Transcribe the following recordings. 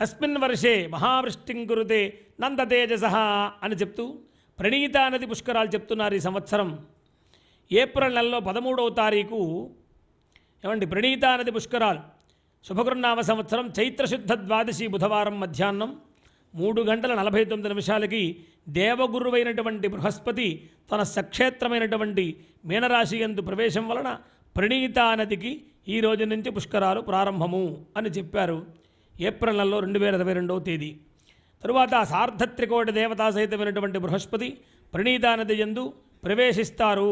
తస్మిన్ వర్షే మహావృష్టిం కురుతే నందతేజస అని చెప్తూ ప్రణీతా నది పుష్కరాలు చెప్తున్నారు. ఈ సంవత్సరం ఏప్రిల్ నెలలో 13వ తారీఖు ఏమండి ప్రణీతా నది పుష్కరాలు. శుభకృన్నామ సంవత్సరం చైత్రశుద్ధ ద్వాదశి బుధవారం మధ్యాహ్నం 3:49 దేవగురువైనటువంటి బృహస్పతి తన సక్షేత్రమైనటువంటి మీనరాశి యందు ప్రవేశం వలన ప్రణీతా నదికి ఈ రోజు నుంచి పుష్కరాలు ప్రారంభము అని చెప్పారు. ఏప్రిల్ నెలలో 2022వ తేదీ. తరువాత సార్ధత్రికోటి దేవతా సహితమైనటువంటి బృహస్పతి ప్రణీతా నది యందు ప్రవేశిస్తారు.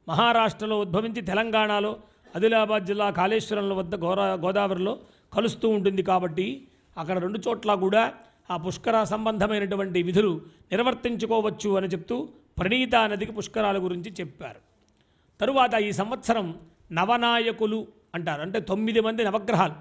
మహారాష్ట్రలో ఉద్భవించి తెలంగాణలో ఆదిలాబాద్ జిల్లా కాళేశ్వరంలో వద్ద గోదావరిలో కలుస్తూ ఉంటుంది. కాబట్టి అక్కడ 2 చోట్ల కూడా ఆ పుష్కర సంబంధమైనటువంటి విధులు నిర్వర్తించుకోవచ్చు అని చెప్తూ ప్రణీతా నదికి పుష్కరాల గురించి చెప్పారు. తరువాత ఈ సంవత్సరం నవనాయకులు అంటారు. అంటే 9 మంది నవగ్రహాలు.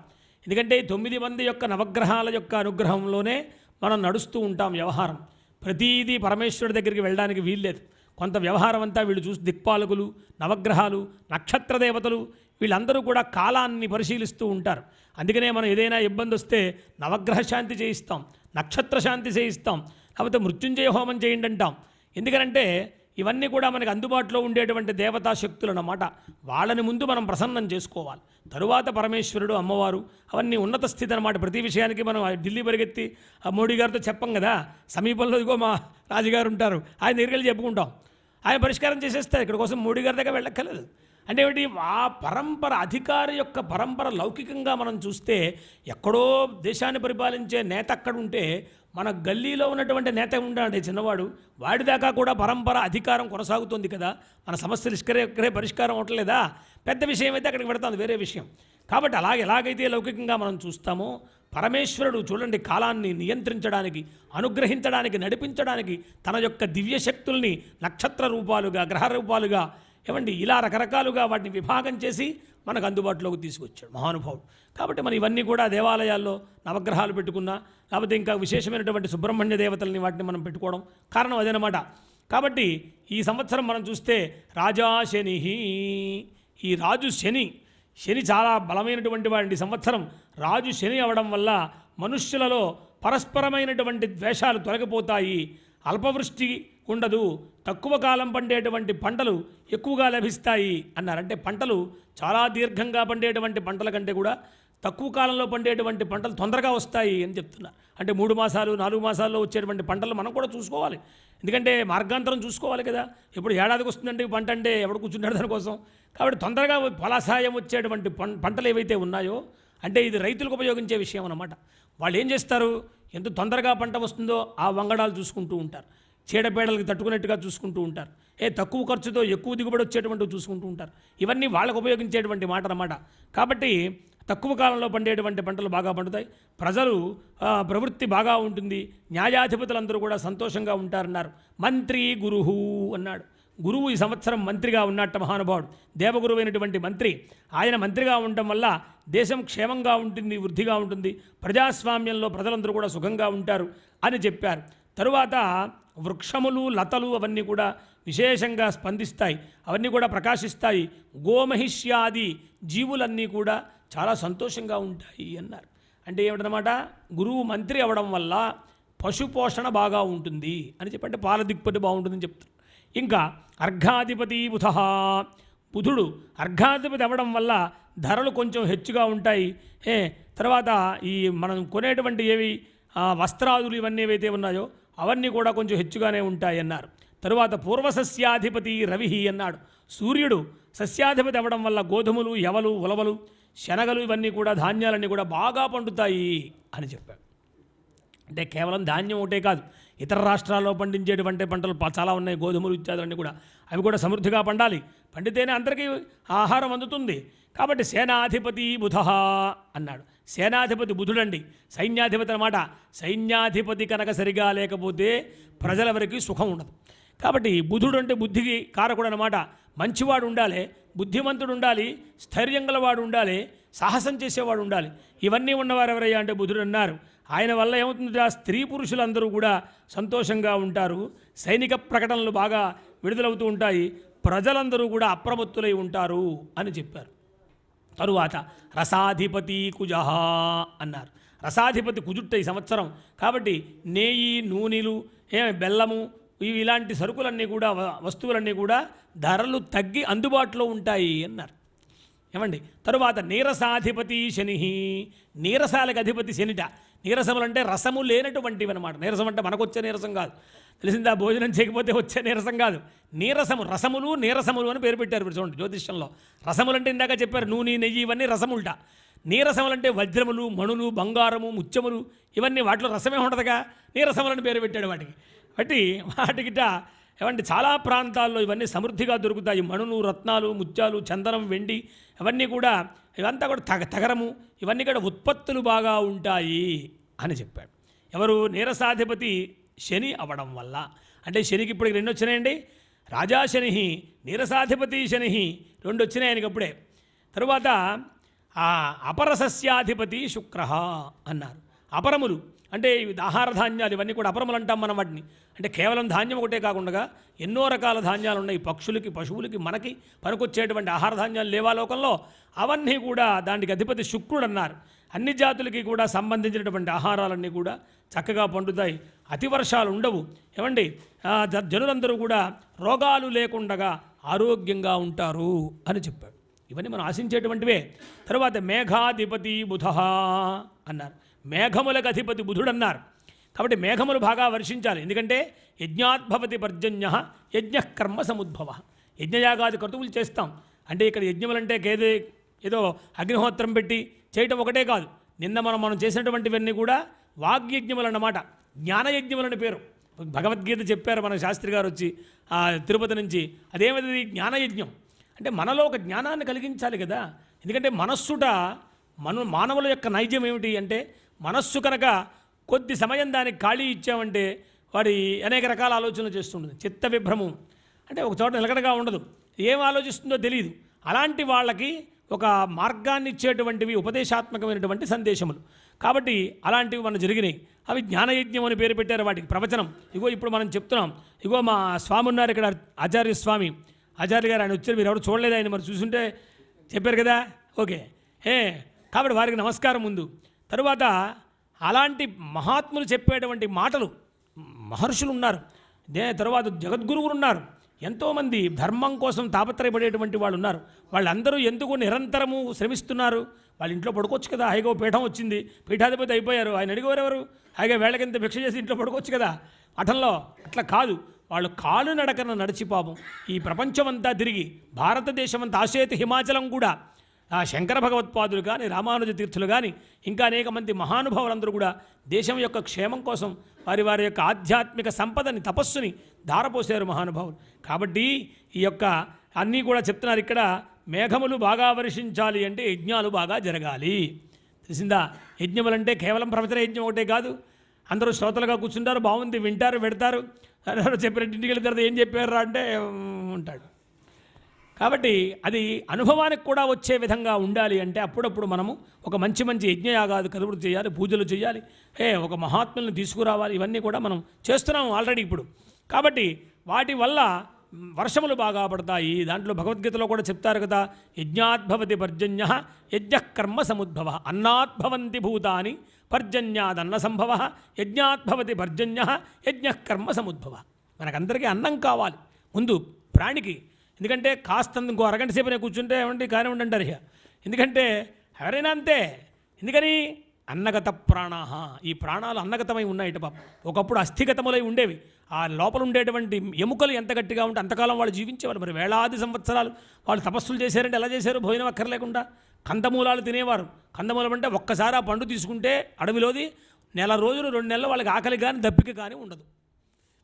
ఎందుకంటే 9 మంది యొక్క నవగ్రహాల యొక్క అనుగ్రహంలోనే మనం నడుస్తూ ఉంటాం. వ్యవహారం ప్రతీదీ పరమేశ్వరుడి దగ్గరికి వెళ్ళడానికి వీల్లేదు. కొంత వ్యవహారం అంతా వీళ్ళు చూసి దిక్పాలకులు, నవగ్రహాలు, నక్షత్ర దేవతలు వీళ్ళందరూ కూడా కాలాన్ని పరిశీలిస్తూ ఉంటారు. అందుకనే మనం ఏదైనా ఇబ్బంది వస్తే నవగ్రహ శాంతి చేయిస్తాం, నక్షత్ర శాంతి చేయిస్తాం, లేకపోతే మృత్యుంజయ హోమం చేయండి అంటాం. ఎందుకనంటే ఇవన్నీ కూడా మనకు అందుబాటులో ఉండేటువంటి దేవతా శక్తులు అన్నమాట. వాళ్ళని ముందు మనం ప్రసన్నం చేసుకోవాలి. తరువాత పరమేశ్వరుడు, అమ్మవారు అవన్నీ ఉన్నత స్థితి అన్నమాట. ప్రతి విషయానికి మనం ఢిల్లీ పరిగెత్తి మోడీ గారితో చెప్పం కదా. సమీపంలో ఇదిగో మా రాజుగారు ఉంటారు, ఆయన దగ్గరికి చెప్పుకుంటాం, ఆయన పరిష్కారం చేసేస్తారు. ఇక్కడ కోసం మోడీ గారి దగ్గర వెళ్ళక్కర్లేదు. అంటే ఏమిటి, ఆ పరంపర, అధికారి యొక్క పరంపర లౌకికంగా మనం చూస్తే ఎక్కడో దేశాన్ని పరిపాలించే నేత అక్కడ ఉంటే మన గల్లీలో ఉన్నటువంటి నేత ఉంటాడు చిన్నవాడు, వాడిదాకా కూడా పరంపర అధికారం కొనసాగుతుంది కదా. మన సమస్యలు ఇక్కడే పరిష్కారం అవట్లేదా? పెద్ద విషయం అయితే అక్కడికి పెడతాను, వేరే విషయం. కాబట్టి ఎలాగైతే లౌకికంగా మనం చూస్తామో పరమేశ్వరుడు చూడండి కాలాన్ని నియంత్రించడానికి, అనుగ్రహించడానికి, నడిపించడానికి తన యొక్క దివ్యశక్తుల్ని నక్షత్ర రూపాలుగా, గ్రహ రూపాలుగా ఏమండి ఇలా రకరకాలుగా వాటిని విభాగం చేసి మనకు అందుబాటులోకి తీసుకొచ్చాడు మహానుభావుడు. కాబట్టి మనం ఇవన్నీ కూడా దేవాలయాల్లో నవగ్రహాలు పెట్టుకున్నా, లేకపోతే ఇంకా విశేషమైనటువంటి సుబ్రహ్మణ్య దేవతల్ని వాటిని మనం పెట్టుకోవడం కారణం అదేనమాట. కాబట్టి ఈ సంవత్సరం మనం చూస్తే రాజా శని, ఈ రాజు శని చాలా బలమైనటువంటి వాడి. సంవత్సరం రాజు శని అవడం వల్ల మనుష్యులలో పరస్పరమైనటువంటి ద్వేషాలు తొలగిపోతాయి, అల్పవృష్టి ఉండదు, తక్కువ కాలం పండేటువంటి పంటలు ఎక్కువగా లభిస్తాయి అన్నారు. అంటే పంటలు చాలా దీర్ఘంగా పండేటువంటి పంటల కంటే కూడా తక్కువ కాలంలో పండేటువంటి పంటలు తొందరగా వస్తాయి అని చెప్తున్నారు. అంటే 3 మాసాలు 4 మాసాల్లో వచ్చేటువంటి పంటలు మనం కూడా చూసుకోవాలి. ఎందుకంటే మార్గాంతరం చూసుకోవాలి కదా. ఇప్పుడు ఏడాదికి వస్తుందంటే పంట అంటే ఎవడు కూర్చున్నాడు దానికోసం. కాబట్టి తొందరగా ఫలసాయం వచ్చేటువంటి పంటలు ఏవైతే ఉన్నాయో అంటే ఇది రైతులకు ఉపయోగించే విషయం అన్నమాట. వాళ్ళు ఏం చేస్తారు, ఎంత తొందరగా పంట వస్తుందో ఆ వంగడాలు చూసుకుంటూ ఉంటారు, చీడపేడలకు తట్టుకునేట్టుగా చూసుకుంటూ ఉంటారు, తక్కువ ఖర్చుతో ఎక్కువ దిగుబడి వచ్చేటువంటివి చూసుకుంటూ ఉంటారు. ఇవన్నీ వాళ్ళకు ఉపయోగించేటువంటి మాట అన్నమాట. కాబట్టి తక్కువ కాలంలో పండేటువంటి పంటలు బాగా పండుతాయి, ప్రజలు ప్రవృత్తి బాగా ఉంటుంది, న్యాయాధిపతులందరూ కూడా సంతోషంగా ఉంటారన్నారు. మంత్రి గురువు అన్నాడు. గురువు ఈ సంవత్సరం మంత్రిగా ఉన్నట్ట మహానుభావుడు, దేవగురువైనటువంటి మంత్రి. ఆయన మంత్రిగా ఉండటం వల్ల దేశం క్షేమంగా ఉంటుంది, వృద్ధిగా ఉంటుంది, ప్రజాస్వామ్యంలో ప్రజలందరూ కూడా సుఖంగా ఉంటారు అని చెప్పారు. తరువాత వృక్షములు, లతలు అవన్నీ కూడా విశేషంగా స్పందిస్తాయి, అవన్నీ కూడా ప్రకాశిస్తాయి. గోమహిష్యాది జీవులన్నీ కూడా చాలా సంతోషంగా ఉంటాయి అన్నారు. అంటే ఏమిటనమాట, గురువు మంత్రి అవ్వడం వల్ల పశుపోషణ బాగా ఉంటుంది అని చెప్పంటే పాల దిక్పతి బాగుంటుందని చెప్తారు. ఇంకా అర్ఘాధిపతి బుధుడు అర్ఘాధిపతి అవ్వడం వల్ల ధరలు కొంచెం హెచ్చుగా ఉంటాయి. తర్వాత ఈ మనం కొనేటువంటి ఏవి వస్త్రాదులు ఇవన్నీ ఏవైతే ఉన్నాయో అవన్నీ కూడా కొంచెం హెచ్చుగానే ఉంటాయి అన్నారు. తరువాత పూర్వసస్యాధిపతి రవి అన్నాడు. సూర్యుడు సస్యాధిపతి అవ్వడం వల్ల గోధుమలు, యవలు, ఉలవలు, శనగలు ఇవన్నీ కూడా ధాన్యాలన్నీ కూడా బాగా పండుతాయి అని చెప్పాడు. అంటే కేవలం ధాన్యం ఒకటే కాదు, ఇతర రాష్ట్రాల్లో పండించేటువంటి పంటలు చాలా ఉన్నాయి, గోధుమలు ఇత్యాదులన్నీ కూడా, అవి కూడా సమృద్ధిగా పండాలి. పండితేనే అందరికీ ఆహారం అందుతుంది. కాబట్టి సేనాధిపతి బుధ అన్నాడు. సేనాధిపతి బుధుడండి, సైన్యాధిపతి అన్నమాట. సైన్యాధిపతి కనుక సరిగా లేకపోతే ప్రజలెవరికి సుఖం ఉండదు. కాబట్టి బుధుడు అంటే బుద్ధికి కారకుడు అన్నమాట. మంచివాడు ఉండాలి, బుద్ధిమంతుడు ఉండాలి, స్థైర్యం గలవాడు ఉండాలి, సాహసం చేసేవాడు ఉండాలి. ఇవన్నీ ఉన్నవారు ఎవరయ్యా అంటే బుధుడు అన్నారు. ఆయన వల్ల ఏమవుతుందంటే స్త్రీ పురుషులందరూ కూడా సంతోషంగా ఉంటారు, సైనిక ప్రకటనలు బాగా విడుదలవుతూ ఉంటాయి, ప్రజలందరూ కూడా అప్రమత్తులై ఉంటారు అని చెప్పారు. తరువాత రసాధిపతి కుజ అన్నారు. రసాధిపతి కుజుట్ట ఈ సంవత్సరం. కాబట్టి నెయ్యి, నూనెలు, బెల్లము, ఇలాంటి సరుకులన్నీ కూడా, వస్తువులన్నీ కూడా ధరలు తగ్గి అందుబాటులో ఉంటాయి అన్నారు. ఏమండి, తరువాత నీరసాధిపతి శని, నీరసాలకు అధిపతి శనిట. నీరసములు అంటే రసము లేనటువంటివి అనమాట. నీరసం అంటే మనకొచ్చే నీరసం కాదు, తెలిసిందా? భోజనం చేయకపోతే వచ్చే నీరసం కాదు. నీరసము, రసములు, నీరసములు అని పేరు పెట్టారు ఇప్పుడు చూడండి జ్యోతిష్యంలో. రసములు అంటే ఇందాక చెప్పారు, నూనె, నెయ్యి, ఇవన్నీ రసముల్ట. నీరసములు అంటే వజ్రములు, మణులు, బంగారము, ముత్యములు, ఇవన్నీ వాటిలో రసమే ఉండదుగా, నీరసములని పేరు పెట్టాడు వాటికి. వాటికిట ఏమంటే చాలా ప్రాంతాల్లో ఇవన్నీ సమృద్ధిగా దొరుకుతాయి. మణులు, రత్నాలు, ముత్యాలు, చందనం, వెండి, అవన్నీ కూడా, ఇవంతా కూడా తగరము, ఇవన్నీ కూడా ఉత్పత్తులు బాగా ఉంటాయి అని చెప్పాడు. ఎవరు? నీరసాధిపతి శని అవడం వల్ల. అంటే శనికి ఇప్పటికి 2 వచ్చినాయండి. రాజా శని, నీరసాధిపతి శని 2 వచ్చినాయి ఆయనకి అప్పుడే. తరువాత అపరసస్యాధిపతి శుక్ర అన్నారు. అపరములు అంటే ఆహార ధాన్యాలు, ఇవన్నీ కూడా అపరములు అంటాం మనం వాటిని. అంటే కేవలం ధాన్యం ఒకటే కాకుండా ఎన్నో రకాల ధాన్యాలు ఉన్నాయి. పక్షులకి, పశువులకి, మనకి పనికొచ్చేటువంటి ఆహార ధాన్యాలు లేవా లోకంలో? అవన్నీ కూడా దానికి అధిపతి శుక్రుడు అన్నారు. అన్ని జాతులకి కూడా సంబంధించినటువంటి ఆహారాలన్నీ కూడా చక్కగా పండుతాయి. అతి వర్షాలు ఉండవు. ఏమండి, జనులందరూ కూడా రోగాలు లేకుండా ఆరోగ్యంగా ఉంటారు అని చెప్పాడు. ఇవన్నీ మనం ఆశించేటువంటివే. తరువాత మేఘాధిపతి బుధ అన్నారు. మేఘములకు అధిపతి బుధుడు అన్నారు. కాబట్టి మేఘములు బాగా వర్షించాలి. ఎందుకంటే యజ్ఞాద్భవతి పర్జన్య, యజ్ఞ కర్మ సముద్భవ. యజ్ఞయాగాది క్రతువులు చేస్తాం. అంటే ఇక్కడ యజ్ఞములంటే ఏదో అగ్నిహోత్రం పెట్టి చేయటం ఒకటే కాదు. నిన్న మనం చేసినటువంటివన్నీ కూడా వాగ్యజ్ఞములు అన్నమాట. జ్ఞానయజ్ఞములని పేరు. భగవద్గీత చెప్పారు మన శాస్త్రి గారు వచ్చి తిరుపతి నుంచి. అదేమిది జ్ఞానయజ్ఞం అంటే మనలో ఒక జ్ఞానాన్ని కలిగించాలి కదా. ఎందుకంటే మనస్సుట మానవుల యొక్క నైజం ఏమిటి అంటే, మనస్సు కనుక కొద్ది సమయం దానికి ఖాళీ ఇచ్చామంటే వాడి అనేక రకాల ఆలోచనలు చేస్తుంటుంది. చిత్త విభ్రమం అంటే ఒక చోట నిలకడగా ఉండదు, ఏం ఆలోచిస్తుందో తెలియదు. అలాంటి వాళ్ళకి ఒక మార్గాన్ని ఇచ్చేటువంటివి ఉపదేశాత్మకమైనటువంటి సందేశములు. కాబట్టి అలాంటివి మనం జరిగినాయి. అవి జ్ఞానయజ్ఞం అని పేరు పెట్టారు వాటికి. ప్రవచనం ఇగో ఇప్పుడు మనం చెప్తున్నాం. ఇగో మా స్వామి ఉన్నారు ఇక్కడ, ఆచార్య స్వామి, ఆచార్య గారు. ఆయన వచ్చారు, మీరు ఎవరు చూడలేదు, ఆయన మరి చూసుంటే చెప్పారు కదా. ఓకే, కాబట్టి వారికి నమస్కారం ముందు. తరువాత అలాంటి మహాత్ములు చెప్పేటువంటి మాటలు, మహర్షులు ఉన్నారు. తర్వాత జగద్గురువులు ఉన్నారు. ఎంతోమంది ధర్మం కోసం తాపత్రయపడేటువంటి వాళ్ళు ఉన్నారు. వాళ్ళందరూ ఎందుకు నిరంతరము శ్రమిస్తున్నారు? వాళ్ళ ఇంట్లో పడుకోవచ్చు కదా, హాయిగా పీఠం వచ్చింది, పీఠాధిపతి అయిపోయారు. ఆయన అడిగేవారెవరు? హాయిగా వేళకింత భిక్ష చేసి ఇంట్లో పడుకోవచ్చు కదా మఠంలో. అట్లా కాదు, వాళ్ళు కాలు నడకన నడిచి పాపం ఈ ప్రపంచమంతా తిరిగి, భారతదేశమంతా, ఆసేతు హిమాచలం కూడా, ఆ శంకర భగవత్పాదులు కానీ, రామానుజ తీర్థులు కానీ, ఇంకా అనేక మంది మహానుభావులందరూ కూడా దేశం యొక్క క్షేమం కోసం వారి యొక్క ఆధ్యాత్మిక సంపదని, తపస్సుని ధారపోసారు మహానుభావులు. కాబట్టి ఈ యొక్క అన్నీ కూడా చెప్తున్నారు ఇక్కడ. మేఘములు బాగా వర్షించాలి అంటే యజ్ఞాలు బాగా జరగాలి. తెలిసిందా? యజ్ఞములంటే కేవలం ప్రవచన యజ్ఞం ఒకటే కాదు. అందరూ శ్రోతలుగా కూర్చుంటారు, బాగుంది, వింటారు, పెడతారు. చెప్పినట్టు ఇంటికి వెళ్ళిన తర్వాత ఏం చెప్పారా అంటే ఉంటాడు. కాబట్టి అది అనుభవానికి కూడా వచ్చే విధంగా ఉండాలి. అంటే అప్పుడప్పుడు మనము ఒక మంచి యజ్ఞయాగాలు కలుపుడు చేయాలి, పూజలు చేయాలి, ఒక మహాత్ములను తీసుకురావాలి. ఇవన్నీ కూడా మనం చేస్తున్నాము ఆల్రెడీ ఇప్పుడు. కాబట్టి వాటి వల్ల వర్షములు బాగా పడతాయి. దాంట్లో భగవద్గీతలో కూడా చెప్తారు కదా, యజ్ఞాద్భవతి పర్జన్య యజ్ఞ కర్మ సముద్భవ, అన్నాద్భవంతి భూతాని పర్జన్యాదన్న సంభవ, యజ్ఞాద్భవతి పర్జన్య యజ్ఞ కర్మ సముద్భవ. మనకందరికీ అన్నం కావాలి ముందు ప్రాణికి. ఎందుకంటే కాస్త ఇంకో అరగంట సేపు నేను కూర్చుంటే ఏమంటే కానివ్వండి అంటారు. ఎందుకంటే ఎవరైనా అంతే. ఎందుకని? అన్నగత ప్రాణాహ, ఈ ప్రాణాలు అన్నగతమై ఉన్నాయిట పాపం. ఒకప్పుడు అస్థిగతములై ఉండేవి. ఆ లోపల ఉండేటువంటి ఎముకలు ఎంత గట్టిగా ఉంటే అంతకాలం వాళ్ళు జీవించేవారు. మరి వేలాది సంవత్సరాలు వాళ్ళు తపస్సులు చేశారంటే ఎలా చేశారు? భోజనం అక్కర్లేకుండా కందమూలాలు తినేవారు. కందమూలం అంటే ఒక్కసారి ఆ పండు తీసుకుంటే అడవిలోది నెల రోజులు 2 నెలలు వాళ్ళకి ఆకలి కానీ దప్పిక కానీ ఉండదు.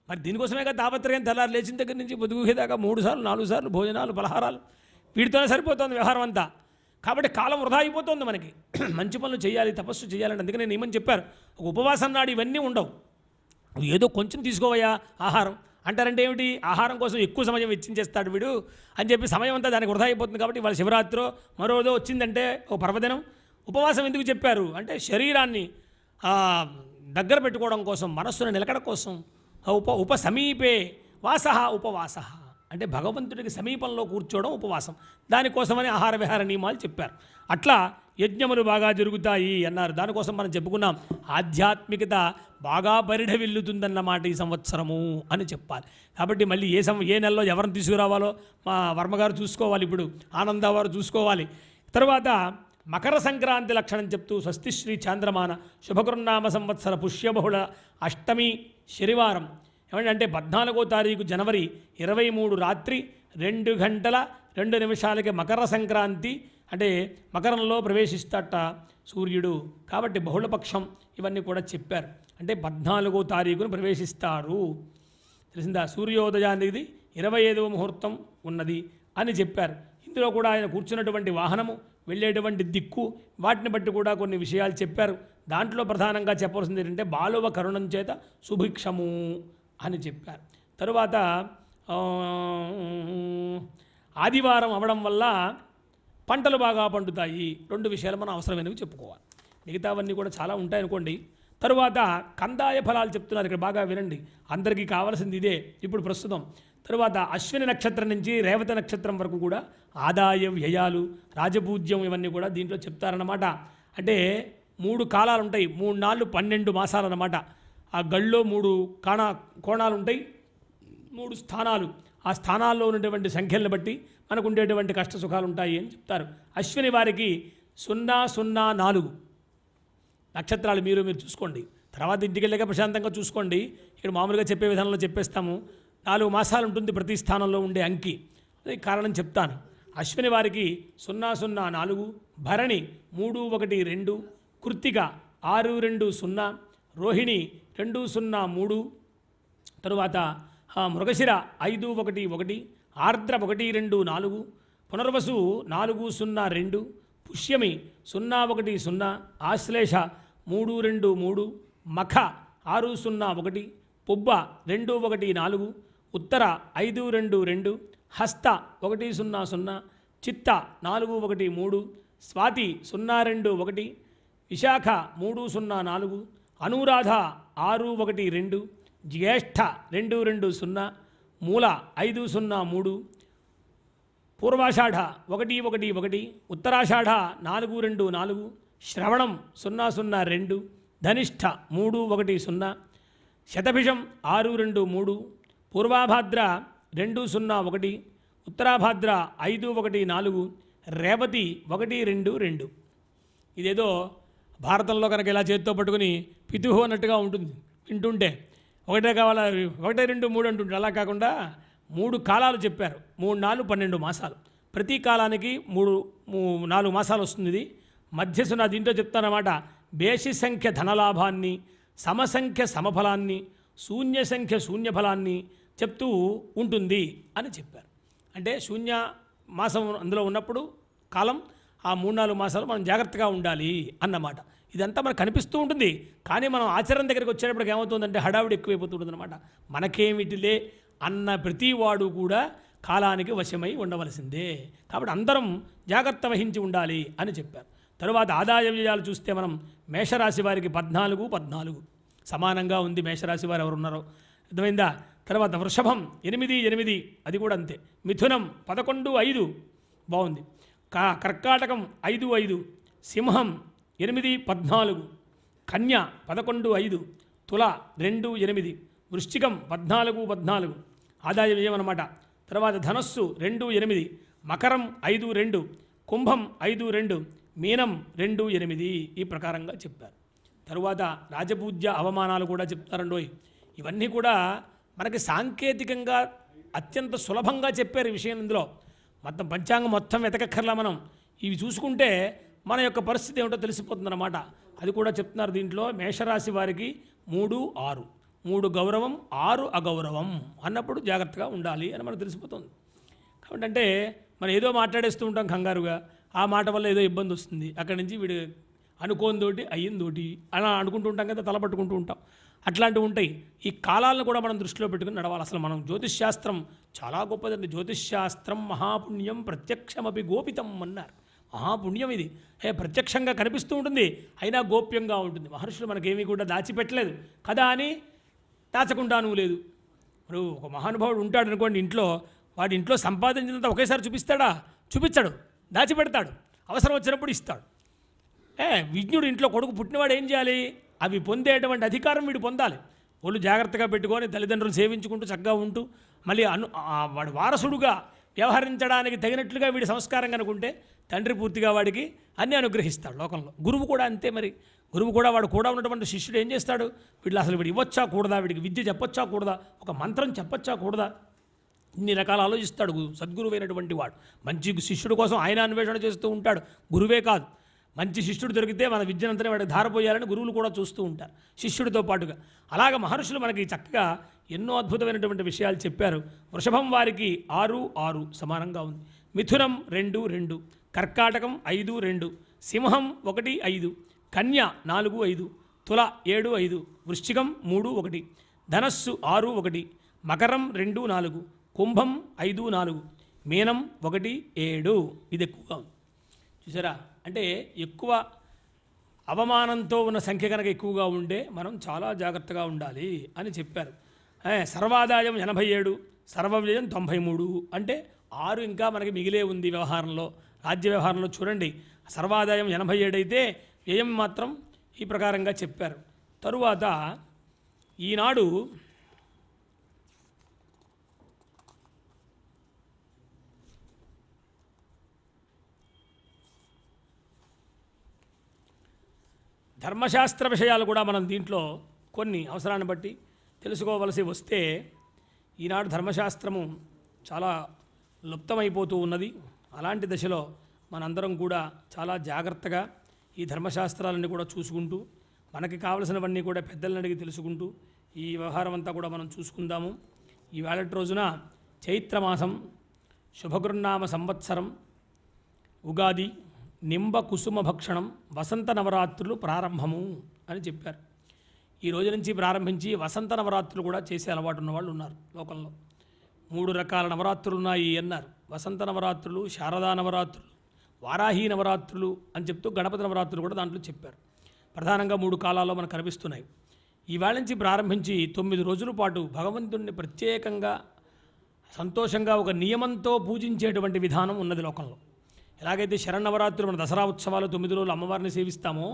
మరి దీనికోసమే కదా తాపత్రయం. తెల్లారు లేచిన దగ్గర నుంచి పొద్దుగుకేదాకా 3 సార్లు 4 సార్లు భోజనాలు, పలహారాలు, వీటితోనే సరిపోతుంది వ్యవహారం అంతా. కాబట్టి కాలం వృధా అయిపోతుంది మనకి. మంచి పనులు చేయాలి, తపస్సు చేయాలంటే. అందుకని నేను ఏమని చెప్పారు, ఒక ఉపవాసం నాడు ఇవన్నీ ఉండవు. ఏదో కొంచెం తీసుకోవయ్యా ఆహారం అంటారంటే ఏమిటి? ఆహారం కోసం ఎక్కువ సమయం వెచ్చించేస్తాడు వీడు అని చెప్పి సమయం అంతా దానికి వృధా అయిపోతుంది. కాబట్టి వాళ్ళ శివరాత్రో మరోదో వచ్చిందంటే ఓ పర్వదినం ఉపవాసం ఎందుకు చెప్పారు అంటే, శరీరాన్ని దగ్గర పెట్టుకోవడం కోసం, మనస్సును నిలకడ కోసం. ఉపసమీపే వాస ఉపవాస అంటే భగవంతుడికి సమీపంలో కూర్చోవడం ఉపవాసం. దానికోసమని ఆహార విహార నియమాలు చెప్పారు. అట్లా యజ్ఞములు బాగా జరుగుతాయి అన్నారు. దానికోసం మనం చెప్పుకున్నాం ఆధ్యాత్మికత బాగా పరిఢవిల్లుతుందన్నమాట ఈ సంవత్సరము అని చెప్పాలి. కాబట్టి మళ్ళీ ఏ నెలలో ఎవరిని తీసుకురావాలో మా వర్మగారు చూసుకోవాలి, ఇప్పుడు ఆనంద వారు చూసుకోవాలి. తర్వాత మకర సంక్రాంతి లక్షణం చెప్తూ స్వస్తిశ్రీ చాంద్రమాన శుభకృన్నామ సంవత్సర పుష్యబహుళ అష్టమి శనివారం ఏమంటే 14వ తారీఖు జనవరి 23 రాత్రి 2:02 మకర సంక్రాంతి అంటే మకరంలో ప్రవేశిస్తాట సూర్యుడు. కాబట్టి బహుళపక్షం ఇవన్నీ కూడా చెప్పారు. అంటే 14వ తారీఖును ప్రవేశిస్తారు తెలిసిందా. సూర్యోదయానికి 25వ ముహూర్తం ఉన్నది అని చెప్పారు. ఇందులో కూడా ఆయన కూర్చున్నటువంటి వాహనము, వెళ్ళేటువంటి దిక్కు, వాటిని బట్టి కూడా కొన్ని విషయాలు చెప్పారు. దాంట్లో ప్రధానంగా చెప్పవలసింది ఏంటంటే బాలువ కరుణం చేత సుభిక్షము అని చెప్పారు. తరువాత ఆదివారం అవడం వల్ల పంటలు బాగా పండుతాయి. 2 విషయాలు మనం అవసరమైనవి చెప్పుకోవాలి. మిగతావన్నీ కూడా చాలా ఉంటాయనుకోండి. తరువాత కందాయ ఫలాలు చెప్తున్నారు, ఇక్కడ బాగా వినండి, అందరికీ కావాల్సింది ఇదే ఇప్పుడు ప్రస్తుతం. తరువాత అశ్విని నక్షత్రం నుంచి రేవతి నక్షత్రం వరకు కూడా ఆదాయ వ్యయాలు, రాజపూజ్యం ఇవన్నీ కూడా దీంట్లో చెప్తారన్నమాట. అంటే 3 కాలాలు ఉంటాయి, 3 నాళ్ళు 12 మాసాలు అన్నమాట. ఆ గళ్ళలో 3 కోణాలు ఉంటాయి, 3 స్థానాలు. ఆ స్థానాల్లో ఉన్నటువంటి సంఖ్యలను బట్టి మనకు ఉండేటువంటి కష్ట సుఖాలు ఉంటాయి అని చెప్తారు. అశ్విని వారికి 004 నక్షత్రాలు మీరు చూసుకోండి. తర్వాత ఇంటికి వెళ్ళాక ప్రశాంతంగా చూసుకోండి. ఇక్కడ మామూలుగా చెప్పే విధానంలో చెప్పేస్తాము. 4 మాసాలు ఉంటుంది ప్రతి స్థానంలో ఉండే అంకి. అది కారణం చెప్తాను. అశ్విని వారికి 004, భరణి 312, కృత్తిక 620, రోహిణి 203, తరువాత మృగశిర 511, ఆర్ద్ర 124, పునర్వసు 402, పుష్యమి 010, ఆశ్లేష 323, మఖ 601, పుబ్బ 214, ఉత్తర 522, హస్త 100, చిత్త 413, స్వాతి 021, విశాఖ 304, అనురాధ 612, జ్యేష్ఠ 220, మూల 503, పూర్వాషాఢ 111, ఉత్తరాషాఢ 424, శ్రవణం 002, ధనిష్ఠ 310, శతభిషం 623, పూర్వాభాద్ర 201, ఉత్తరాభాద్ర 514, రేవతి 122. ఇదేదో భారతంలో కనుక ఇలా చేతితో పట్టుకుని పితుహు అన్నట్టుగా ఉంటుంది వింటుంటే. ఒకటే కావాలా, 1, 2, 3 అంటుంటే. అలా కాకుండా 3 కాలాలు చెప్పారు. 3 నాళ్ళు 12 మాసాలు. ప్రతి కాలానికి 4 మాసాలు వస్తుంది. ఇది మధ్యసున దీంట్లో చెప్తానమాట. బేసి సంఖ్య ధనలాభాన్ని, సమసంఖ్య సమఫలాన్ని, శూన్య సంఖ్య శూన్యఫలాన్ని చెప్తూ ఉంటుంది అని చెప్పారు. అంటే శూన్య మాసం అందులో ఉన్నప్పుడు కాలం ఆ 3-4 మాసాలు మనం జాగ్రత్తగా ఉండాలి అన్నమాట. ఇదంతా మనకు కనిపిస్తూ ఉంటుంది. కానీ మనం ఆచరణ దగ్గరికి వచ్చేటప్పటికి ఏమవుతుందంటే హడావిడి ఎక్కువైపోతుంటుంది అనమాట. మనకేమిటిలే అన్న ప్రతివాడు కూడా కాలానికి వశమై ఉండవలసిందే. కాబట్టి అందరం జాగ్రత్త వహించి ఉండాలి అని చెప్పారు. తరువాత ఆదాయ వ్యయాలు చూస్తే మనం మేషరాశి వారికి 14 సమానంగా ఉంది. మేషరాశి వారు ఎవరున్నారో అర్థమైందా. తర్వాత వృషభం 8 అది కూడా అంతే. మిథునం 11-5 బాగుంది. కర్కాటకం 5-5, సింహం 8-14, కన్య 11-5, తుల 2-8, వృశ్చికం 14 ఆదాయ వ్యయం అన్నమాట. తర్వాత ధనస్సు 2-8, మకరం 5-2, కుంభం 5-2, మీనం 2-8 ఈ ప్రకారంగా చెప్పారు. తరువాత రాజపూజ్య అవమానాలు కూడా చెప్తారండోయ్. ఇవన్నీ కూడా మనకి సాంకేతికంగా అత్యంత సులభంగా చెప్పారు ఈ విషయం. ఇందులో మొత్తం పంచాంగం మొత్తం వెతకక్కర్లా, మనం ఇవి చూసుకుంటే మన యొక్క పరిస్థితి ఏమిటో తెలిసిపోతుందన్నమాట. అది కూడా చెప్తున్నారు దీంట్లో. మేషరాశి వారికి 3-6, 3 గౌరవం 6 అగౌరవం అన్నప్పుడు జాగ్రత్తగా ఉండాలి అని మనకు తెలిసిపోతుంది. కాబట్టి అంటే మనం ఏదో మాట్లాడేస్తూ ఉంటాం కంగారుగా, ఆ మాట వల్ల ఏదో ఇబ్బంది వస్తుంది, అక్కడి నుంచి వీడు అనుకోందోటి అయ్యిందోటి అలా అనుకుంటూ ఉంటాం కదా, తలపట్టుకుంటూ ఉంటాం. అట్లాంటివి ఉంటాయి. ఈ కాలాలను కూడా మనం దృష్టిలో పెట్టుకుని నడవాలి. అసలు మనం జ్యోతిష్శాస్త్రం చాలా గొప్పదండి. జ్యోతిష్శాస్త్రం మహాపుణ్యం ప్రత్యక్షమపి గోపితం అన్నారు. మహాపుణ్యం ఇది. ప్రత్యక్షంగా కనిపిస్తూ ఉంటుంది, అయినా గోప్యంగా ఉంటుంది. మహర్షులు మనకేమీ కూడా దాచిపెట్టలేదు కదా అని దాచకుండాను లేదు. ఇప్పుడు ఒక మహానుభావుడు ఉంటాడు అనుకోండి ఇంట్లో, వాడి ఇంట్లో సంపాదించినంత ఒకేసారి చూపిస్తాడా? చూపించాడు, దాచిపెడతాడు, అవసరం వచ్చినప్పుడు ఇస్తాడు. విజ్ఞుడు ఇంట్లో కొడుకు పుట్టినవాడు ఏం చేయాలి? అవి పొందేటువంటి అధికారం వీడు పొందాలి. ఒళ్ళు జాగ్రత్తగా పెట్టుకొని తల్లిదండ్రులు సేవించుకుంటూ చక్కగా ఉంటూ మళ్ళీ వాడు వారసుడుగా వ్యవహరించడానికి తగినట్లుగా వీడి సంస్కారం కనుకుంటే తండ్రి పూర్తిగా వాడికి అన్నీ అనుగ్రహిస్తాడు లోకంలో. గురువు కూడా అంతే. మరి గురువు కూడా వాడు కూడా ఉన్నటువంటి శిష్యుడు ఏం చేస్తాడు? వీళ్ళు అసలు వీడు ఇవ్వచ్చా కూడదా, వీడికి విద్య చెప్పొచ్చా కూడదా, ఒక మంత్రం చెప్పొచ్చా కూడదా, ఇన్ని రకాలు ఆలోచిస్తాడు సద్గురువైనటువంటి వాడు. మంచి శిష్యుడు కోసం ఆయన అన్వేషణ చేస్తూ ఉంటాడు. గురువే కాదు, మంచి శిష్యుడు దొరికితే మన విద్యనంతనే వాడికి ధారపోయాలని గురువులు కూడా చూస్తూ ఉంటారు శిష్యుడితో పాటుగా. అలాగ మహర్షులు మనకి చక్కగా ఎన్నో అద్భుతమైనటువంటి విషయాలు చెప్పారు. వృషభం వారికి 6 సమానంగా ఉంది, మిథునం 2 2, కర్కాటకం 5 2, సింహం 1 5, కన్య 4 5, తుల 7 5, వృశ్చికం 3 1, ధనస్సు 6 1, మకరం 2 4, కుంభం 5 4, మీనం 1 7. ఇది ఎక్కువగా ఉంది చూసారా. అంటే ఎక్కువ అవమానంతో ఉన్న సంఖ్య కనుక ఎక్కువగా ఉండే మనం చాలా జాగ్రత్తగా ఉండాలి అని చెప్పారు. సర్వాదాయం 87, సర్వవ్యయం 93. అంటే 6 ఇంకా మనకి మిగిలే ఉంది వ్యవహారంలో, రాజ్య వ్యవహారంలో. చూడండి, సర్వాదాయం 87 అయితే వ్యయం మాత్రం ఈ ప్రకారంగా చెప్పారు. తరువాత ఈనాడు ధర్మశాస్త్ర విషయాలు కూడా మనం దీంట్లో కొన్ని అవసరాన్ని బట్టి తెలుసుకోవలసి వస్తే ఈనాడు ధర్మశాస్త్రము చాలా లుప్తమైపోతూ ఉన్నది. అలాంటి దశలో మనందరం కూడా చాలా జాగ్రత్తగా ఈ ధర్మశాస్త్రాలన్నీ కూడా చూసుకుంటూ మనకి కావలసినవన్నీ కూడా పెద్దలను అడిగి తెలుసుకుంటూ ఈ వ్యవహారం అంతా కూడా మనం చూసుకుందాము. ఈ వేళటి రోజున చైత్రమాసం, శుభకృన్నామ సంవత్సరం, ఉగాది, నింబ కుసుమ భక్షణం, వసంత నవరాత్రులు ప్రారంభము అని చెప్పారు. ఈ రోజు నుంచి ప్రారంభించి వసంత నవరాత్రులు కూడా చేసే అలవాటు ఉన్న వాళ్ళు ఉన్నారు లోకంలో. 3 రకాల నవరాత్రులు ఉన్నాయి అన్నారు. వసంత నవరాత్రులు, శారదా నవరాత్రులు, వారాహి నవరాత్రులు అని చెప్తూ గణపతి నవరాత్రులు కూడా దాంట్లో చెప్పారు. ప్రధానంగా 3 కాలాల్లో మనకు కనిపిస్తున్నాయి. ఈవేళ నుంచి ప్రారంభించి 9 రోజుల పాటు భగవంతుడిని ప్రత్యేకంగా సంతోషంగా ఒక నియమంతో పూజించేటువంటి విధానం ఉన్నది లోకంలో. ఎలాగైతే శరన్నవరాత్రులు మన దసరా ఉత్సవాలు 9 రోజులు అమ్మవారిని సేవిస్తామో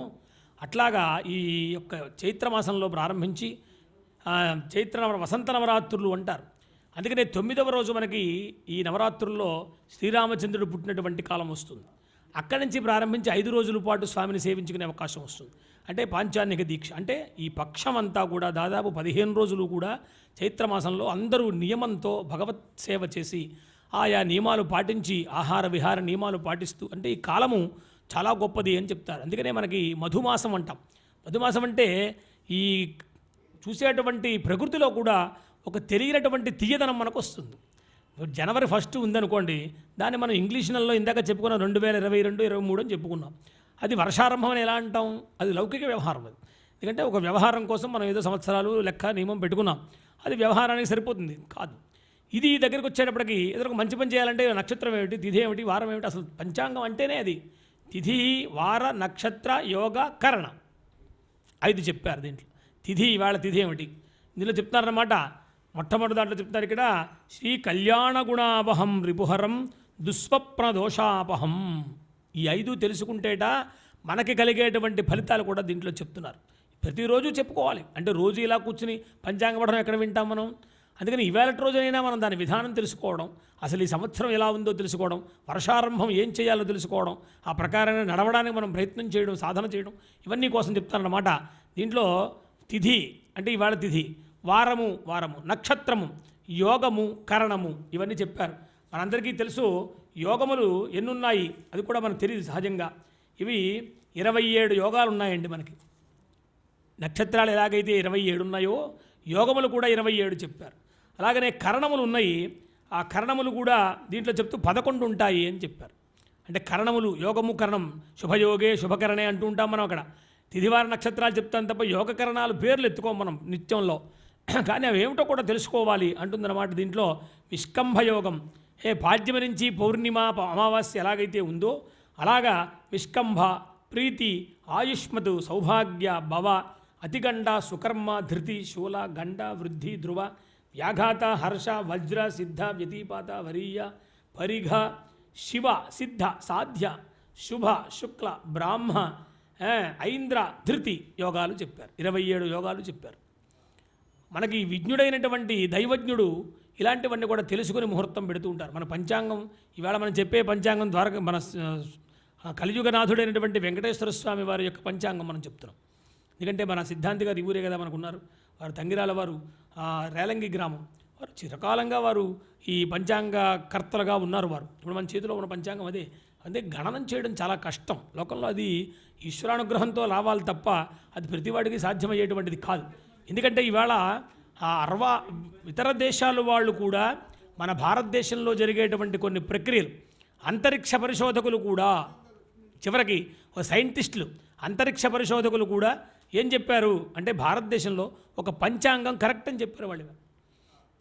అట్లాగా ఈ యొక్క చైత్రమాసంలో ప్రారంభించి వసంత నవరాత్రులు అంటారు. అందుకనే 9వ రోజు మనకి ఈ నవరాత్రుల్లో శ్రీరామచంద్రుడు పుట్టినటువంటి కాలం వస్తుంది. అక్కడి నుంచి ప్రారంభించి 5 రోజుల పాటు స్వామిని సేవించుకునే అవకాశం వస్తుంది. అంటే పాంచాన్నిక దీక్ష. అంటే ఈ పక్షం అంతా కూడా దాదాపు 15 రోజులు కూడా చైత్రమాసంలో అందరూ నియమంతో భగవత్ సేవ చేసి ఆయా నియమాలు పాటించి ఆహార విహార నియమాలు పాటిస్తూ, అంటే ఈ కాలము చాలా గొప్పది అని చెప్తారు. అందుకనే మనకి మధుమాసం అంటాం. మధుమాసం అంటే ఈ చూసేటువంటి ప్రకృతిలో కూడా ఒక తెలియనటువంటి తీయదనం మనకు వస్తుంది. జనవరి 1 ఉందనుకోండి, దాన్ని మనం ఇంగ్లీష్ నెలలో ఇందాక చెప్పుకున్నాం 2022, 23 అని చెప్పుకున్నాం. అది వర్షారంభం అని ఎలా అంటాం? అది లౌకిక వ్యవహారం. అది ఎందుకంటే ఒక వ్యవహారం కోసం మనం ఏదో సంవత్సరాలు లెక్క నియమం పెట్టుకున్నాం, అది వ్యవహారానికి సరిపోతుంది కాదు. ఇది దగ్గరికి వచ్చేటప్పటికి ఏదో ఒక మంచి పని చేయాలంటే నక్షత్రం ఏమిటి, తిథి ఏమిటి, వారం ఏమిటి, అసలు పంచాంగం అంటేనే అది తిథి, వార, నక్షత్ర, యోగ, కరణ 5 చెప్పారు దీంట్లో. తిథి, ఇవాళ తిథి ఏమిటి ఇందులో చెప్తారన్నమాట. మొట్టమొదటి దాంట్లో చెప్తారు ఇక్కడ, శ్రీ కళ్యాణ గుణాపహం రిపుహరం దుస్వప్న దోషాపహం. ఈ 5 తెలుసుకుంటేట మనకి కలిగేటువంటి ఫలితాలు కూడా దీంట్లో చెప్తున్నారు. ప్రతిరోజు చెప్పుకోవాలి. అంటే రోజు ఇలా కూర్చుని పంచాంగ పఠనం ఎక్కడ వింటాం మనం? అందుకని ఇవాళ రోజైనా మనం దాని విధానం తెలుసుకోవడం, అసలు ఈ సంవత్సరం ఎలా ఉందో తెలుసుకోవడం, వర్షారంభం ఏం చేయాలో తెలుసుకోవడం, ఆ ప్రకారంగా నడవడానికి మనం ప్రయత్నం చేయడం, సాధన చేయడం, ఇవన్నీ కోసం చెప్తారన్నమాట. దీంట్లో తిథి అంటే ఇవాళ తిథి, వారము నక్షత్రము, యోగము, కరణము ఇవన్నీ చెప్పారు. మనందరికీ తెలుసు యోగములు ఎన్నున్నాయి, అది కూడా మనకు తెలియదు సహజంగా. ఇవి 27 యోగాలు ఉన్నాయండి మనకి. నక్షత్రాలు ఎలాగైతే 27 ఉన్నాయో యోగములు కూడా 27 చెప్పారు. అలాగనే కరణములు ఉన్నాయి. ఆ కరణములు కూడా దీంట్లో చెప్తూ 11 ఉంటాయి అని చెప్పారు. అంటే కరణములు, యోగము, కరణం, శుభయోగే శుభకరణే అంటూ ఉంటాం మనం. అక్కడ తిథివార నక్షత్రాలు చెప్తాం తప్ప యోగకరణాలు పేర్లు ఎత్తుకోం మనం నిత్యంలో. కానీ అవి ఏమిటో కూడా తెలుసుకోవాలి అంటుందన్నమాట. దీంట్లో విష్కంభయోగం, పాడ్యమి నుంచి పౌర్ణిమ అమావాస్య ఎలాగైతే ఉందో అలాగా విష్కంభ, ప్రీతి, ఆయుష్మతు, సౌభాగ్య, భవ, అతిగండ, సుకర్మ, ధృతి, శూల, గండ, వృద్ధి, ధ్రువ, వ్యాఘాత, హర్ష, వజ్ర, సిద్ధ, వ్యతిపాత, వరీయ, పరిఘ, శివ, సిద్ధ, సాధ్య, శుభ, శుక్ల, బ్రాహ్మ, ఐంద్ర ధృతి యోగాలు చెప్పారు, 27 యోగాలు చెప్పారు. మనకి విజ్ఞుడైనటువంటి దైవజ్ఞుడు ఇలాంటివన్నీ కూడా తెలుసుకుని ముహూర్తం పెడుతూ ఉంటారు. మన పంచాంగం ఈవేళ మనం చెప్పే పంచాంగం ద్వారా మన కలియుగనాథుడైనటువంటి వెంకటేశ్వర స్వామి వారి యొక్క పంచాంగం మనం చెప్తున్నాం. ఎందుకంటే మన సిద్ధాంతి గారు ఈ ఊరే కదా మనకున్నారు. వారు తంగిరాల వారు రేలంగి గ్రామం, వారు చిరకాలంగా వారు ఈ పంచాంగ కర్తలుగా ఉన్నారు. వారు ఇప్పుడు మన చేతిలో ఉన్న పంచాంగం అదే. అదే గణనం చేయడం చాలా కష్టం లోకంలో. అది ఈశ్వరానుగ్రహంతో రావాలి తప్ప అది ప్రతివాడికి సాధ్యమయ్యేటువంటిది కాదు. ఎందుకంటే ఈవేళ ఇతర దేశాల వాళ్ళు కూడా మన భారతదేశంలో జరిగేటువంటి కొన్ని ప్రక్రియలు, అంతరిక్ష పరిశోధకులు కూడా, చివరికి సైంటిస్టులు, అంతరిక్ష పరిశోధకులు కూడా ఏం చెప్పారు అంటే భారతదేశంలో ఒక పంచాంగం కరెక్ట్ అని చెప్పారు వాళ్ళు.